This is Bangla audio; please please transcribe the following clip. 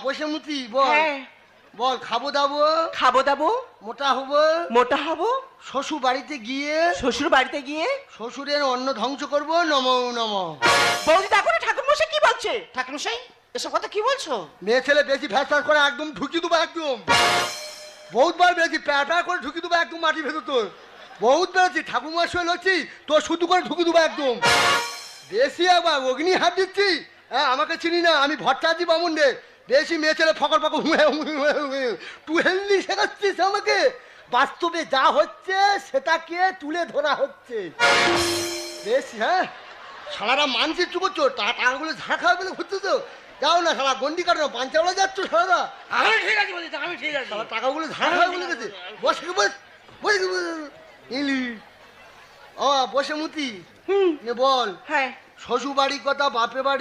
বসে মুতি বল। হ্যাঁ বল খাবো দাবো, খাবো দাবো, মোটা হবো, মোটা হবো, শ্বশুর বাড়িতে গিয়ে শ্বশুর বাড়িতে গিয়ে শ্বশুরের অন্ন ধ্বংস করবো, নমো নম। বৌদি দেখো না ঠাকুর মশাই কি বলছে। ঠাকুরমশাই এসব কথা কি বলছো? মেয়ে ছেলে বেশি ফ্যাস করে একদম ঢুকি দেবো, একদম বহুতবার বেশি প্যাটা করে ঢুকি দেবো একদম মাটির ভেতর। তোর বহুত বেড়েছি, ঠাকুরমার সঙ্গে লড়ছি, তোর শুধু করে ঢুকি দেবো একদম বেশি। একবার অগ্নি হাত দিচ্ছি। হ্যাঁ আমাকে চিনি না, আমি ভট্টাচার্য বামুন রে। বেশি মেয়ে ছেলে ফকর ফকর টু হেলদি শেখাচ্ছিস আমাকে। বাস্তবে যা হচ্ছে সেটাকে তুলে ধরা হচ্ছে বেশি। হ্যাঁ সারারা মানসিক চু করছো, টাকাগুলো ঝাড় খাওয়া বলে ঘুরছো তো। যাও না সারা গন্ডি কাটো, পাঞ্চাওয়ালা যাচ্ছ সারারা। আমি ঠিক আছে বলি, আমি ঠিক আছে। সারা টাকাগুলো ঝাড় খাওয়া বলে গেছে। বসে বস বসে ইলি ও বসে মুতি বল। হ্যাঁ শ্বশুর বাড়ির কথা, বাপের বাড়ি